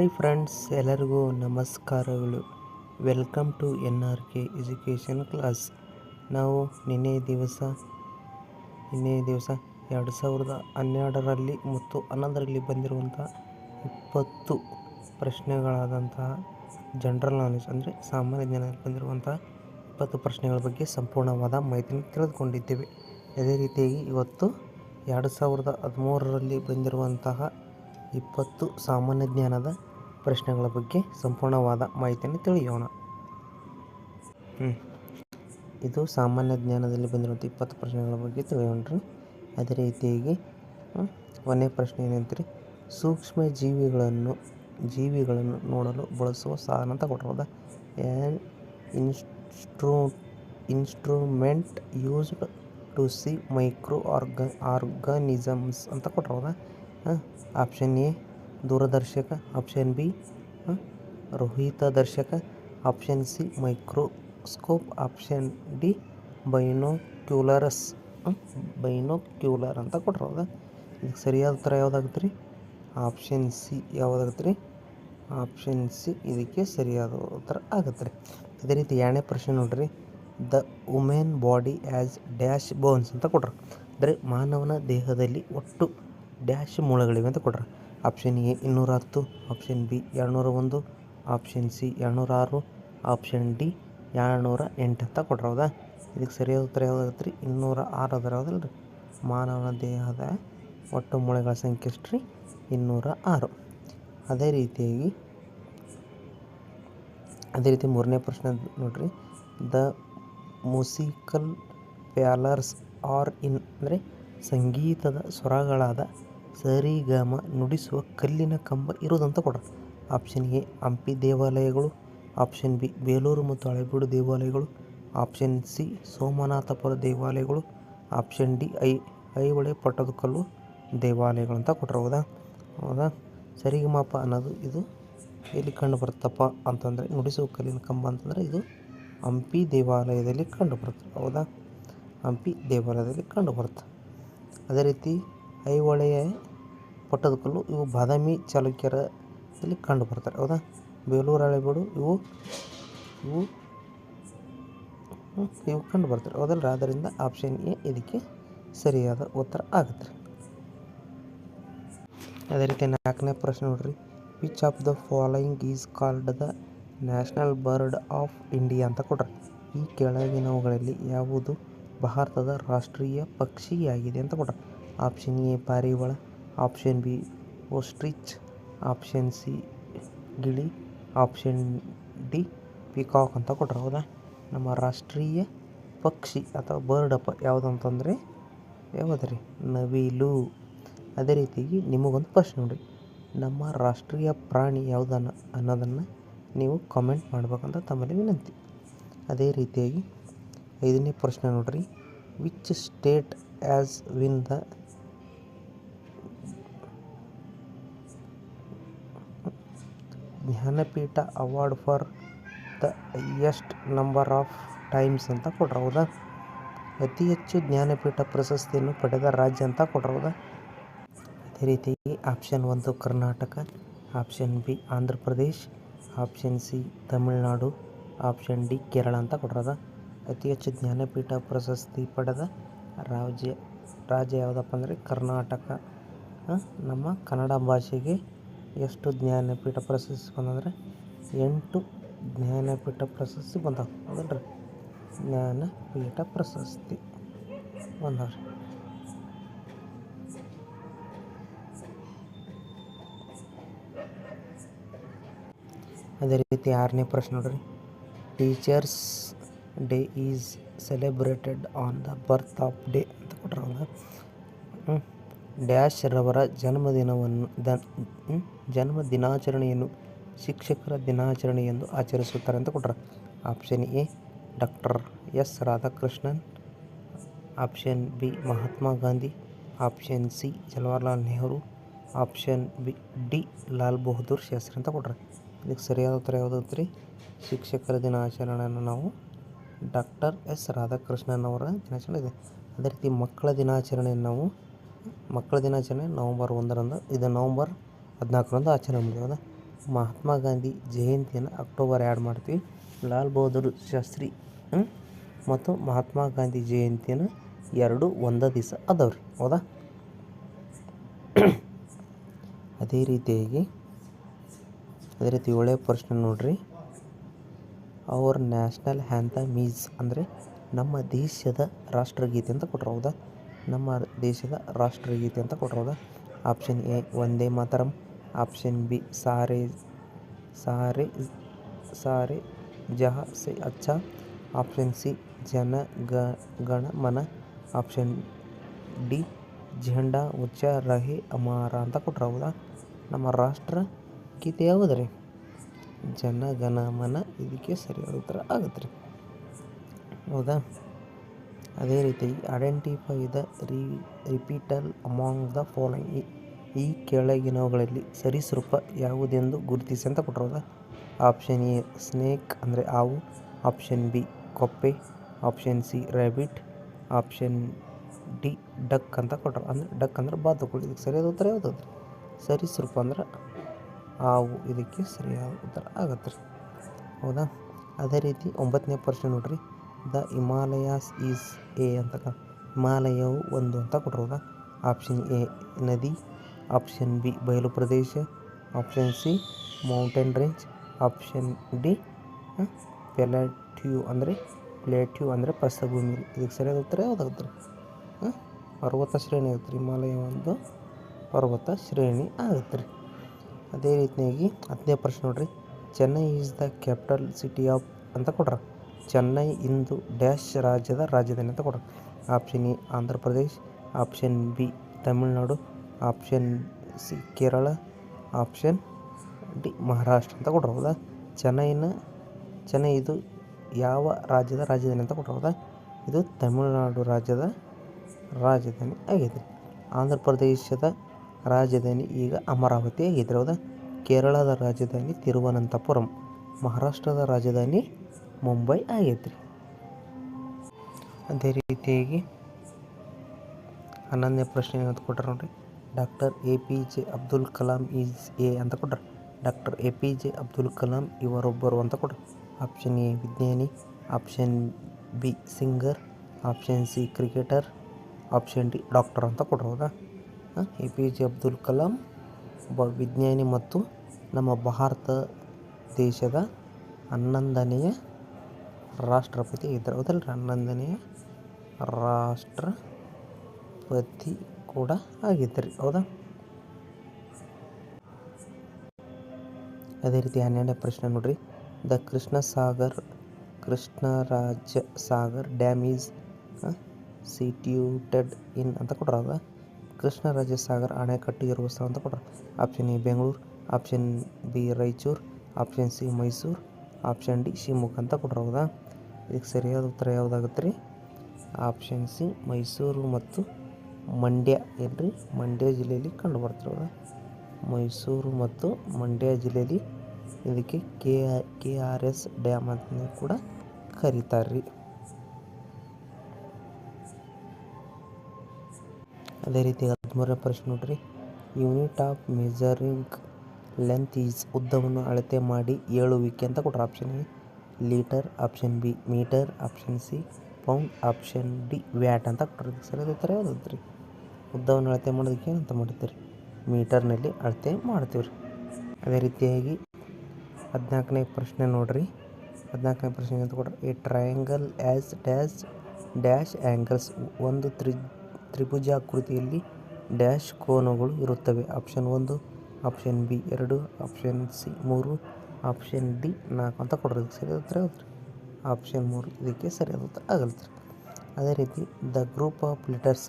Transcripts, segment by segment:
Hi friends, ಎಲ್ಲರಿಗೂ ನಮಸ್ಕಾರಗಳು. Welcome to NRK education class. ನಾವು ನಿನ್ನೆ ದಿವಸ 2012ರಲ್ಲಿ ಮತ್ತು 2011ರಲ್ಲಿ ಬಂದಿರುವಂಥ 20 ಪ್ರಶ್ನೆಗಳಾದಂತಹ ಜನರಲ್ ನಾಲೆಜ್ ಅಂದರೆ ಸಾಮಾನ್ಯ ಜ್ಞಾನದಲ್ಲಿ ಬಂದಿರುವಂಥ 20 ಪ್ರಶ್ನೆಗಳ ಬಗ್ಗೆ ಸಂಪೂರ್ಣವಾದ ಮಾಹಿತಿಯನ್ನು ತಿಳಿದುಕೊಂಡಿದ್ದೇವೆ. ಅದೇ ರೀತಿಯಾಗಿ ಇವತ್ತು 2013ರಲ್ಲಿ ಬಂದಿರುವಂತಹ 20 ಸಾಮಾನ್ಯ ಜ್ಞಾನದ ಪ್ರಶ್ನೆಗಳ ಬಗ್ಗೆ ಸಂಪೂರ್ಣವಾದ ಮಾಹಿತಿಯನ್ನು ತಿಳಿಯೋಣ. ಇದು ಸಾಮಾನ್ಯ ಜ್ಞಾನದಲ್ಲಿ ಬಂದಿರುವಂಥ 20 ಪ್ರಶ್ನೆಗಳ ಬಗ್ಗೆ ತಿಳಿಯೋಣ್ರಿ. ಅದೇ ರೀತಿಯಾಗಿ ಒಂದನೇ ಪ್ರಶ್ನೆ ಏನಂತೀರಿ, ಸೂಕ್ಷ್ಮ ಜೀವಿಗಳನ್ನು ನೋಡಲು ಬಳಸುವ ಸಾಧನ ಅಂತ ಕೊಟ್ಟಿರೋದ. An instrument used to see micro organisms ಅಂತ ಕೊಟ್ಟಿರೋದ. ಆಪ್ಷನ್ ಎ ದೂರದರ್ಶಕ, ಆಪ್ಷನ್ ಬಿ ರೋಹಿತದರ್ಶಕ, option c microscope, option d binocular ಅಂತ ಕೊಟ್ಟಿರೋದ. ಇದಕ್ಕೆ ಸರಿಯಾದ ಉತ್ತರ ಯಾವುದಾಗುತ್ತೆ ರೀ? ಆಪ್ಷನ್ ಸಿ ಯಾವುದಾಗುತ್ತೆ ರೀ? ಆಪ್ಷನ್ ಸಿ ಇದಕ್ಕೆ ಸರಿಯಾದ ಉತ್ತರ ಆಗುತ್ತೆ ರೀ. ಅದೇ ರೀತಿ ಎರಡನೇ ಪ್ರಶ್ನೆ ನೋಡ್ರಿ, the women body as dash bones ಅಂತ ಕೊಟ್ರು. ಅಂದರೆ ಮಾನವನ ದೇಹದಲ್ಲಿ ಒಟ್ಟು ಡ್ಯಾಶ್ ಮೂಳೆಗಳಿವೆ ಅಂತ ಕೊಟ್ರು. Option A 210, option B 201, option C 206, option D 208 ಅಂತ ಕೊಟ್ಟಿರೋದ. ಇದಕ್ಕೆ ಸರಿಯಾದ ಉತ್ತರ ಯಾವುದಾಗುತ್ತೆ ರೀ? 206 ಅದರ ಯಾವುದಲ್ಲ ರೀ? ಮಾನವನ ದೇಹದ ಒಟ್ಟು ಮೂಳೆಗಳ ಸಂಖ್ಯೆ ಎಷ್ಟು ರೀ? 206. ಅದೇ ರೀತಿ ಮೂರನೇ ಪ್ರಶ್ನೆ ನೋಡ್ರಿ, ದ ಮ್ಯೂಸಿಕಲ್ ಪ್ಯಾಲರ್ಸ್ ಆರ್ ಇನ್ ಅಂದರೆ ಸಂಗೀತದ ಸ್ವರಗಳಾದ ಸರಿಗಮ ನುಡಿಸುವ ಕಲ್ಲಿನ ಕಂಬ ಇರುವುದಂತ ಕೊಡ್ರಿ. ಆಪ್ಷನ್ ಎ ಹಂಪಿ ದೇವಾಲಯಗಳು, ಆಪ್ಷನ್ ಬಿ ಬೇಲೂರು ಮತ್ತು ಹಳೆಬೀಡು ದೇವಾಲಯಗಳು, ಆಪ್ಷನ್ ಸಿ ಸೋಮನಾಥಪುರ ದೇವಾಲಯಗಳು, ಆಪ್ಷನ್ ಡಿ ಐಹೊಳೆ ಪಟ್ಟದಕಲ್ಲು ದೇವಾಲಯಗಳು ಅಂತ ಕೊಟ್ಟಿರೋದಾ. ಹೌದಾ? ಸರಿಗಮಪ ಅನ್ನೋದು ಇದು ಎಲ್ಲಿ ಕಂಡು ಬರುತ್ತಪ್ಪ ಅಂತಂದರೆ, ನುಡಿಸುವ ಕಲ್ಲಿನ ಕಂಬ ಅಂತಂದರೆ ಇದು ಹಂಪಿ ದೇವಾಲಯದಲ್ಲಿ ಕಂಡು ಬರುತ್ತೆ. ಹೌದಾ? ಹಂಪಿ ದೇವಾಲಯದಲ್ಲಿ ಕಂಡು ಬರುತ್ತೆ. ಅದೇ ರೀತಿ ಐಹೊಳೆಯ ಪಟ್ಟದಕಲ್ಲು ಇವು ಬಾದಾಮಿ ಚಾಲುಕ್ಯರಲ್ಲಿ ಕಂಡು ಬರ್ತಾರೆ. ಹೌದಾ? ಬೇಲೂರು ಹಳೆಬೀಡು ಇವು ಕಂಡು ಬರ್ತಾರೆ. ಹೌದಲ್ಲ? ಆದ್ದರಿಂದ ಆಪ್ಷನ್ ಎ ಇದಕ್ಕೆ ಸರಿಯಾದ ಉತ್ತರ ಆಗುತ್ತೆ. ಅದೇ ರೀತಿ ನಾಲ್ಕನೇ ಪ್ರಶ್ನೆ ನೋಡ್ರಿ, which of the following is called the national bird of India ಅಂತ ಕೊಟ್ರೆ. ಈ ಕೆಳಗಿನವುಗಳಲ್ಲಿ ಯಾವುದು ಭಾರತದ ರಾಷ್ಟ್ರೀಯ ಪಕ್ಷಿಯಾಗಿದೆ ಅಂತ ಕೊಟ್ರೆ. ಆಪ್ಷನ್ ಎ ಪಾರಿವಾಳ, ಆಪ್ಷನ್ ಬಿ ಓಸ್ಟ್ರಿಚ್, ಆಪ್ಷನ್ ಸಿ ಗಿಳಿ, ಆಪ್ಷನ್ ಡಿ ಪಿಕಾಕ್ ಅಂತ ಕೊಟ್ರೆ. ಹೌದಾ? ನಮ್ಮ ರಾಷ್ಟ್ರೀಯ ಪಕ್ಷಿ ಅಥವಾ ಬರ್ಡಪ್ಪ ಯಾವುದಂತಂದರೆ ಯಾವುದ್ರಿ? ನವಿಲು. ಅದೇ ರೀತಿಯಾಗಿ ನಿಮಗೊಂದು ಪ್ರಶ್ನೆ ನೋಡಿ, ನಮ್ಮ ರಾಷ್ಟ್ರೀಯ ಪ್ರಾಣಿ ಯಾವುದನ್ನು ಅನ್ನೋದನ್ನು ನೀವು ಕಾಮೆಂಟ್ ಮಾಡಬೇಕಂತ ತಮ್ಮಲ್ಲಿ ವಿನಂತಿ. ಅದೇ ರೀತಿಯಾಗಿ ಐದನೇ ಪ್ರಶ್ನೆ ನೋಡ್ರಿ, which state as win the Jnanpith award for the highest number of times ಅಂತ ಕೊಟ್ರೆ. ಹೌದಾ? ಅತಿ ಹೆಚ್ಚು ಜ್ಞಾನಪೀಠ ಪ್ರಶಸ್ತಿಯನ್ನು ಪಡೆದ ರಾಜ್ಯ ಅಂತ ಕೊಟ್ರೆ. ಹೌದಾ? ಅದೇ ರೀತಿಯಾಗಿ option 1 Karnataka, option B Andhra Pradesh, option C Tamil Nadu, option D Kerala ಅಂತ ಕೊಟ್ರದ. ಅತಿ ಹೆಚ್ಚು ಜ್ಞಾನಪೀಠ ಪ್ರಶಸ್ತಿ ಪಡೆದ ರಾಜ್ಯ ಯಾವುದಪ್ಪ ಅಂದರೆ ಕರ್ನಾಟಕ. ನಮ್ಮ ಕನ್ನಡ ಭಾಷೆಗೆ ಎಷ್ಟು ಜ್ಞಾನಪೀಠ ಪ್ರಶಸ್ತಿ ಬಂದಂದರೆ 8 ಜ್ಞಾನಪೀಠ ಪ್ರಶಸ್ತಿ ಬಂದವು. ಹೌದಲ್ರಿ? ಜ್ಞಾನಪೀಠ ಪ್ರಶಸ್ತಿ ಬಂದವ್ರಿ. ಅದೇ ರೀತಿ ಆರನೇ ಪ್ರಶ್ನೆ ನೋಡ್ರಿ, teachers day is celebrated on the birth of day ಅಂತ ಕೊಟ್ಟರಲ್ಲ. ಡ್ಯಾಶ್ ರವರ ಜನ್ಮ ದಿನಾಚರಣೆಯನ್ನು ಶಿಕ್ಷಕರ ದಿನಾಚರಣೆ ಎಂದು ಆಚರಿಸುತ್ತಾರೆ ಅಂತ ಕೊಟ್ಟರು. Option A doctor S Radhakrishnan, option B Mahatma Gandhi, option C Jawaharlal Nehru, option D Lal Bahadur Shastri ಅಂತ ಕೊಟ್ರೆ. ಇದಕ್ಕೆ ಸರಿಯಾದ ಉತ್ತರ ಯಾವುದಾಗುತ್ತೆ ರೀ? ಶಿಕ್ಷಕರ ದಿನಾಚರಣೆಯನ್ನು ನಾವು ಡಾಕ್ಟರ್ ಎಸ್ ರಾಧಾಕೃಷ್ಣನ್ ಅವರ ದಿನಾಚರಣೆ ಇದೆ. ಅದೇ ರೀತಿ ಮಕ್ಕಳ ದಿನಾಚರಣೆ ನವಂಬರ್ 1ರಂದು, ಇದು ನವಂಬರ್ 14ರಂದು ಆಚರಣೆ ಮಾಡಿದೆ. ಮಹಾತ್ಮ ಗಾಂಧಿ ಜಯಂತಿಯನ್ನು ಅಕ್ಟೋಬರ್ 2 ಮಾಡ್ತೀವಿ. ಲಾಲ್ ಬಹದ್ದೂರ್ ಶಾಸ್ತ್ರಿ ಮತ್ತು ಮಹಾತ್ಮ ಗಾಂಧಿ ಜಯಂತಿಯನ್ನು 2 ಒಂದೇ ದಿವಸ ಅದಾವ್ರಿ. ಹೌದಾ? ಅದೇ ರೀತಿ 7ನೇ ಪ್ರಶ್ನೆ ನೋಡ್ರಿ. ಅವರ್ ನ್ಯಾಷನಲ್ ಆ್ಯಂಥಮ್ ಈಸ್ ಅಂದರೆ ನಮ್ಮ ದೇಶದ ರಾಷ್ಟ್ರಗೀತೆ ಅಂತ ಕೊಟ್ರು. ಹೌದಾ? ನಮ್ಮ ದೇಶದ ರಾಷ್ಟ್ರಗೀತೆ ಅಂತ ಕೊಟ್ರು. ಹೌದಾ? Option A Vande Mataram, option B ಸಾರೆ ಸಾರೆ ಜಹಾ ಸೆ ಅಚ್ಚಾ, ಆಪ್ಷನ್ ಸಿ ಜನ ಗಣ ಮನ, ಆಪ್ಷನ್ ಡಿ ಝಂಡಾ ಉಚ್ಚಾ ರಹೆ ಅಮರ ಅಂತ ಕೊಟ್ರು. ಹೌದಾ? ನಮ್ಮ ರಾಷ್ಟ್ರ ಗೀತೆ ಯಾವುದ್ರಿ? ಜನ ಗಣ ಮನ ಇದಕ್ಕೆ ಸರಿಯಾದ ಉತ್ತರ ಆಗುತ್ತೆ ರೀ. ಹೌದಾ? ಅದೇ ರೀತಿ identify the reptile among the following. ಈ ಕೆಳಗಿನವುಗಳಲ್ಲಿ ಸರೀಸೃಪ ಯಾವುದೆಂದು ಗುರುತಿಸಿ ಅಂತ ಕೊಟ್ರು. ಹೌದಾ? ಆಪ್ಷನ್ ಎ ಸ್ನೇಕ್ ಅಂದರೆ ಹಾವು, ಆಪ್ಷನ್ ಬಿ ಕಪ್ಪೆ, option C rabbit, option D duck ಅಂತ ಕೊಟ್ರು. ಅಂದರೆ ಡಕ್ ಅಂದರೆ ಬಾತುಕೋಳಿ. ಇದಕ್ಕೆ ಸರಿಯಾದ ಉತ್ತರ ಯಾವುದು? ಸರೀಸೃಪ ಅಂದ್ರೆ ಹಾವು ಇದಕ್ಕೆ ಸರಿಯಾದ ಉತ್ತರ ಆಗತ್ತೆ ರೀ. ಹೌದಾ? ಅದೇ ರೀತಿ 9ನೇ ಪ್ರಶ್ನೆ ನೋಡ್ರಿ. ದ ಹಿಮಾಲಯಾಸ್ ಈಸ್ ಎ ಅಂತ ಹಿಮಾಲಯವು ಒಂದು ಅಂತ ಕೊಟ್ರು. ಹೌದಾ? ಆಪ್ಷನ್ ಎ ನದಿ, ಆಪ್ಷನ್ ಬಿ ಬಯಲು ಪ್ರದೇಶ, option c mountain range, option d plateau ಅಂದರೆ ಪ್ರಸ್ಥಭೂಮಿ. ಇದಕ್ಕೆ ಸರಿಯಾದ ಉತ್ತರ ಯಾವುದಾಗುತ್ತೆ ರೀ? ಪರ್ವತ ಶ್ರೇಣಿ ಆಗುತ್ತೆ ರೀ. ಹಿಮಾಲಯ ಒಂದು ಪರ್ವತ ಶ್ರೇಣಿ ಆಗುತ್ತೆ ರೀ. ಅದೇ ರೀತಿಯಾಗಿ 10ನೇ ಪ್ರಶ್ನೆ ನೋಡ್ರಿ. Chennai is the capital city of ಅಂತ ಕೊಟ್ರ. ಚೆನ್ನೈ ಇಂದು ಡ್ಯಾಶ್ ರಾಜ್ಯದ ರಾಜಧಾನಿ ಅಂತ ಕೊಟ್ರ. Option A Andhra Pradesh, option B Tamil Nadu, option C Kerala, option D Maharashtra ಅಂತ ಕೊಟ್ರು. ಹೌದಾ? ಚೆನ್ನೈ ಇದು ಯಾವ ರಾಜ್ಯದ ರಾಜಧಾನಿ ಅಂತ ಕೊಟ್ರು. ಹೌದಾ? ಇದು ತಮಿಳುನಾಡು ರಾಜ್ಯದ ರಾಜಧಾನಿ ಆಗೈತೆ. ಆಂಧ್ರ ಪ್ರದೇಶದ ರಾಜಧಾನಿ ಈಗ ಅಮರಾವತಿ ಆಗೈತೆ. ಹೌದಾ? ಕೇರಳದ ರಾಜಧಾನಿ ತಿರುವನಂತಪುರಂ, ಮಹಾರಾಷ್ಟ್ರದ ರಾಜಧಾನಿ ಮುಂಬೈ ಆಗೈತೆ. ಅದೇ ರೀತಿಯಾಗಿ 11ನೇ ಪ್ರಶ್ನೆ ಅಂತ ಕೊಟ್ಟಾರ ನೋಡ್ರಿ. Doctor A P J Abdul Kalam is a ಅಂತ ಕೊಟ್ಟಾರ. Doctor A P J Abdul Kalam ಇವರೊಬ್ಬರು ಅಂತ ಕೊಟ್ಟಾರ. ಆಪ್ಷನ್ ಎ ವಿಜ್ಞಾನಿ, option b singer, option c cricketer, option d doctor ಅಂತ ಕೊಟ್ರು. ಹೌದಾ? A P J Abdul Kalam ಒಬ್ಬ ವಿಜ್ಞಾನಿ ಮತ್ತು ನಮ್ಮ ಭಾರತ ದೇಶದ 11ನೆಯ ರಾಷ್ಟ್ರಪತಿ ಇದ್ದಾರೆ. ಹೌದಲ್ರಿ? 11ನೆಯ ರಾಷ್ಟ್ರಪತಿ ಕೂಡ ಆಗಿದ್ದರು. ಹೌದಾ? ಅದೇ ರೀತಿ 12ನೇ ಪ್ರಶ್ನೆ ನೋಡ್ರಿ. The Krishnaraja Sagar dam is situated in ಅಂತ ಕೊಟ್ರ. ಕೃಷ್ಣರಾಜ ಸಾಗರ್ ಅಣೆಕಟ್ಟು ಇರುವ ಸ್ಥಳ ಅಂತ ಕೊಟ್ರ. Option a Bengaluru, option b Raichur, option c Mysuru, option d Shivamogga ಅಂತ ಕೊಟ್ರ. ಹೌದಾ? ಇದಕ್ಕೆ ಸರಿಯಾದ ಉತ್ತರ ಯಾವುದಾಗುತ್ತೆ ರೀ? ಆಪ್ಷನ್ ಸಿ ಮೈಸೂರು ಮತ್ತು ಮಂಡ್ಯ. ಏನ್ರಿ? ಮಂಡ್ಯ ಜಿಲ್ಲೆಯಲ್ಲಿ ಕಂಡು ಬರ್ತಿರೋದು. ಮೈಸೂರು ಮತ್ತು ಮಂಡ್ಯ ಜಿಲ್ಲೆಯಲ್ಲಿ ಇದಕ್ಕೆ KRS ಡ್ಯಾಮ್ ಅಂತ ಕೂಡ ಕರೀತಾರೆ. ಅದೇ ರೀತಿ 13ನೇ ಪ್ರಶ್ನೆ ನೋಡ್ರಿ. Unit of measuring length is ಉದ್ದವನ್ನು ಅಳತೆ ಮಾಡಿ ಏಳುವಿಕೆ ಅಂತ ಕೊಟ್ರ. Option A litre, option B metre, option C pound, option D watt ಅಂತ ಕೊಟ್ಟರು. ಸರಿಯಾದ ಉತ್ತರ ಯಾವುದಾದ್ರು ರೀ? ಉದ್ದವನ್ನು ಅಳತೆ ಮಾಡೋದಕ್ಕೆ ಏನಂತ ಮಾಡ್ತೀವಿ ರೀ? ಮೀಟರ್ನಲ್ಲಿ ಅಳತೆ ಮಾಡ್ತೀವಿ ರೀ. ಅದೇ ರೀತಿಯಾಗಿ 14ನೇ ಪ್ರಶ್ನೆ ನೋಡ್ರಿ. 14ನೇ ಪ್ರಶ್ನೆ ಅಂತ ಕೊಟ್ರೆ A triangle as dash angles. ಒಂದು ತ್ರಿಭುಜಾಕೃತಿಯಲ್ಲಿ ಡ್ಯಾಶ್ ಕೋನಗಳು ಇರುತ್ತವೆ. Option 1, option B 2, option C 3, option D 4 ಅಂತ ಕೊಡ್ರಿ. ಸರಿಯಾದ ಉತ್ತರ ಯಾವ್ದು ರೀ? ಆಪ್ಷನ್ 3 ಇದಕ್ಕೆ ಸರಿಯಾದ ಉತ್ತರ ಆಗಲ್ರಿ. ಅದೇ ರೀತಿ the group of letters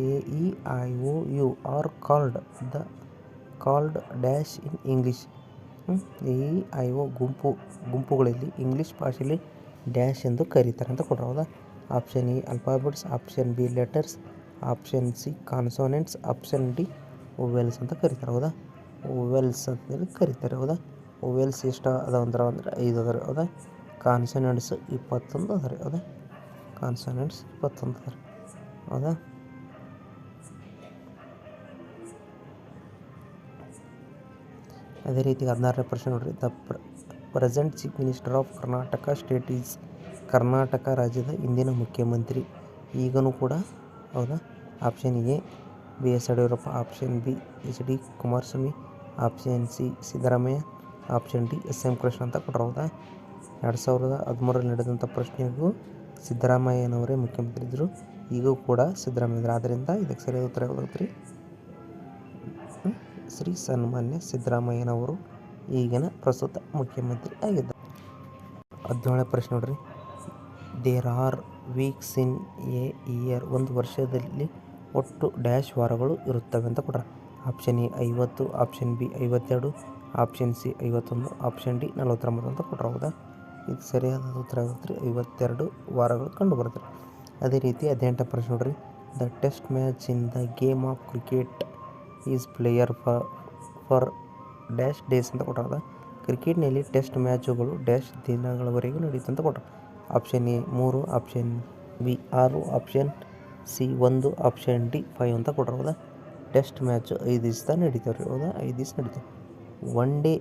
AEIOU are called dash in English. AEIO ಗುಂಪುಗಳಲ್ಲಿ ಇಂಗ್ಲೀಷ್ ಭಾಷೆಯಲ್ಲಿ ಡ್ಯಾಶ್ ಎಂದು ಕರೀತಾರೆ ಅಂತ ಕೊಡ್ರ. ಹೌದಾ? Option A alphabets, option B letters, option C consonants, option D vowels ಅಂತ ಕರೀತಾರೆ. ಹೌದಾ? ಓವೆಲ್ಸ್ ಅಂತೇಳಿ ಕರೀತಾರೆ. ಹೌದಾ? ಓವೆಲ್ಸ್ ಎಷ್ಟು ಅದಾವಂದ್ರೆ 5 ಅದಾವೆ. ಹೌದಾ? ಕಾನ್ಸೋನೆಂಟ್ಸ್ 21 ಅದಾವೆ. ಹೌದಾ? ಕಾನ್ಸೋನೆಂಟ್ಸ್ 21 ಅದಾವೆ. ಹೌದಾ? ಅದೇ ರೀತಿ 16ನೇ ಪ್ರಶ್ನೆ ನೋಡ್ರಿ. The present chief minister of Karnataka state is. Karnataka ರಾಜ್ಯದ ಇಂದಿನ ಮುಖ್ಯಮಂತ್ರಿ ಈಗನೂ ಕೂಡ ಹೌದಾ? Option A B S Yediyurappa, option B H D Kumaraswamy, option C Siddaramaiah, option D S M Krishna ಅಂತ ಕೊಟ್ಟರು. ಹೌದಾ? 2013ರಲ್ಲಿ ನಡೆದಂಥ ಪ್ರಶ್ನೆಗೂ ಸಿದ್ದರಾಮಯ್ಯನವರೇ ಮುಖ್ಯಮಂತ್ರಿ ಇದ್ದರು, ಈಗೂ ಕೂಡ ಸಿದ್ದರಾಮಯ್ಯ ಇದ್ದರು. ಆದ್ದರಿಂದ ಇದಕ್ಕೆ ಸರಿಯಾದ ಉತ್ತರ ಯಾವ್ದಾಗ್ತದೆ? ಶ್ರೀ ಸನ್ಮಾನ್ಯ ಸಿದ್ದರಾಮಯ್ಯನವರು ಈಗಿನ ಪ್ರಸ್ತುತ ಮುಖ್ಯಮಂತ್ರಿ ಆಗಿದ್ದಾರೆ. 17ನೇ ಪ್ರಶ್ನೆ ನೋಡ್ರಿ. There are weeks in a year. ಒಂದು ವರ್ಷದಲ್ಲಿ ಒಟ್ಟು ಡ್ಯಾಶ್ ವಾರಗಳು ಇರುತ್ತವೆ ಅಂತ ಕೊಟ್ಟಾರೆ. Option a 50, option b 52, option c 51, option d 49 ಅಂತ ಕೊಟ್ಟರು. ಹೌದಾ? ಇದು ಸರಿಯಾದ ಉತ್ತರ ಆಗುತ್ತೆ. 52 ವಾರಗಳು ಕಂಡು ಬರುತ್ತೆ. ಅದೇ ರೀತಿ 18ನೇ ಪ್ರಶ್ನೆ ನೋಡ್ರಿ. The test match in the game of cricket is player for dash days ಅಂತ ಕೊಟ್ಟರು. ಕ್ರಿಕೆಟ್ನಲ್ಲಿ ಟೆಸ್ಟ್ ಮ್ಯಾಚುಗಳು ಡ್ಯಾಶ್ ದಿನಗಳವರೆಗೂ ನಡೆಯುತ್ತೆ ಅಂತ ಕೊಟ್ಟರು. Option A 3, option B 6, option C 1, option D 5 ಅಂತ ಕೊಟ್ಟರು. ಹೌದಾ? ಟೆಸ್ಟ್ ಮ್ಯಾಚು 5 ದಿವಸ ನಡೀತಾವೆ ರೀ. ಹೌದಾ? 5 ದಿವಸ ನಡೀತಾವೆ. ಒನ್ ಡೇ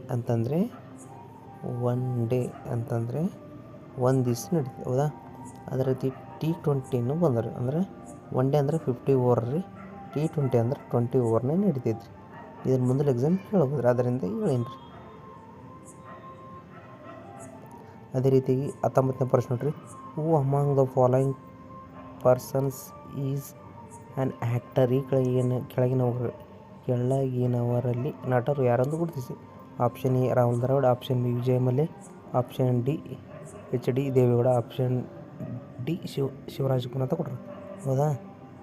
ಅಂತಂದರೆ 1 ದಿವಸ ನಡೀತದೆ. ಹೌದಾ? ಅದೇ ರೀತಿ T20 ಬಂದರಿ. ಅಂದರೆ ಒನ್ ಡೇ ಅಂದರೆ 50 ಓವರ್ ರೀ. T20 ಅಂದ್ರೆ 20 ಓವರ್ನೇ ನಡೀತೈತೆ ರೀ. ಇದನ್ನು ಮುಂದಿನ ಎಕ್ಸಾಮ್ ಕೇಳಬಹುದು ರೀ, ಅದರಿಂದ ಹೇಳೇನು ರೀ. ಅದೇ ರೀತಿ 19ನೇ ಪ್ರಶ್ನೆ ನೋಡ್ರಿ. Who among the following persons is an actor. ಈ ಕೆಳಗಿನವರಲ್ಲಿ ನಟರು ಯಾರೆಂದು ಗುರುತಿಸಿ. Option A Rahul Dravid, option B Vijay Mallya, option D H D Deve Gowda, option D Shivarajkumar ಅಂತ ಕೊಟ್ಟರು. ಹೌದಾ?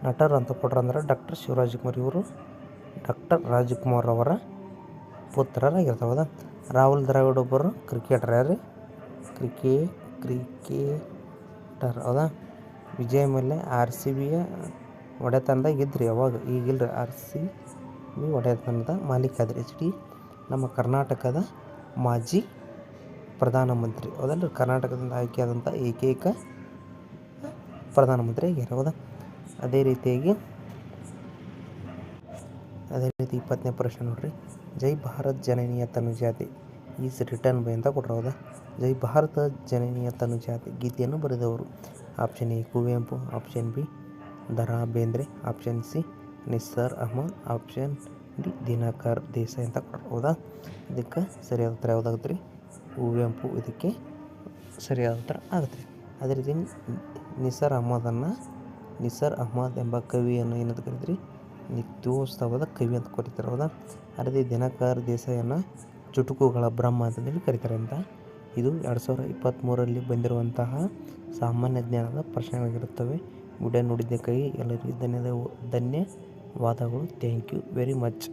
ನಟರು ಅಂತ ಕೊಟ್ಟರು ಅಂದ್ರೆ ಡಾಕ್ಟರ್ ಶಿವರಾಜ್ಕುಮಾರ್. ಇವರು ಡಾಕ್ಟರ್ ರಾಜ್ಕುಮಾರ್ ಅವರ ಪುತ್ರರಾಗಿರ್ತಾರೆ. ಹೌದಾ? ರಾಹುಲ್ ದ್ರಾವಿಡ್ ಒಬ್ಬರು ಕ್ರಿಕೆಟರ್. ಯಾರು? ಕ್ರಿಕೆಟರ್. ಹೌದಾ? ವಿಜಯ್ ಮಲ್ಯ RCBಯ ಒಡೆತನದಾಗ ಇದ್ರಿ ಅವಾಗ, ಈಗಿಲ್ಲ ರೀ. RCB ಒಡೆತನದ ಮಾಲೀಕ ಆದ್ರಿ. ಎಚ್ ಡಿ ನಮ್ಮ ಕರ್ನಾಟಕದ ಮಾಜಿ ಪ್ರಧಾನಮಂತ್ರಿ. ಹೌದಲ್ರಿ? ಕರ್ನಾಟಕದಿಂದ ಆಯ್ಕೆಯಾದಂಥ ಏಕೈಕ ಪ್ರಧಾನಮಂತ್ರಿ ಆಗ್ಯಾರ. ಹೌದಾ? ಅದೇ ರೀತಿಯಾಗಿ 20ನೇ ಪ್ರಶ್ನೆ ನೋಡ್ರಿ. ಜೈ ಭಾರತ್ ಜನನಿಯ ತನುಜಾತೆ ಈಸ್ ರಿಟರ್ನ್ ಬೈ ಅಂತ ಕೊಟ್ಟರು. ಹೌದಾ? ಜೈ ಭಾರತ ಜನನಿಯ ತನುಜಾತೆ ಗೀತೆಯನ್ನು ಬರೆದವರು. Option A Kuvempu, option B Da Ra Bendre, option C Nisar Ahmed, option D Dinakar Desai ಅಂತ ಕೊಟ್ಟರು. ಹೌದಾ? ಇದಕ್ಕೆ ಸರಿಯಾದ ಉತ್ತರ ಯಾವುದಾಗುತ್ತೆ ರೀ? ಕುವೆಂಪು ಇದಕ್ಕೆ ಸರಿಯಾದ ಉತ್ತರ ಆಗುತ್ತೆ. ಅದೇ ರೀತಿ ನಿಸಾರ್ ಅಹಮದ್ ಎಂಬ ಕವಿಯನ್ನು ಏನಂತ ಕರೀತೀರಿ? ನಿತ್ಯೋತ್ಸವದ ಕವಿ ಅಂತ ಕರೀತಾರೆ. ಹೌದಾ? ಅದೇ ದಿನಕರ್ ದೇಸಾಯಿಯನ್ನು ಚುಟುಕುಗಳ ಬ್ರಹ್ಮ ಅಂತಂದೇಳಿ ಕರೀತಾರೆ ಅಂತ. ಇದು 2023ರಲ್ಲಿ ಬಂದಿರುವಂತಹ ಸಾಮಾನ್ಯ ಜ್ಞಾನದ ಪ್ರಶ್ನೆಗಳಾಗಿರುತ್ತವೆ. ವಿಡಿಯೋ ನೋಡಿದ್ದಕ್ಕಾಗಿ ಎಲ್ಲರಿಗೂ ಧನ್ಯವಾದಗಳು. Thank you very much.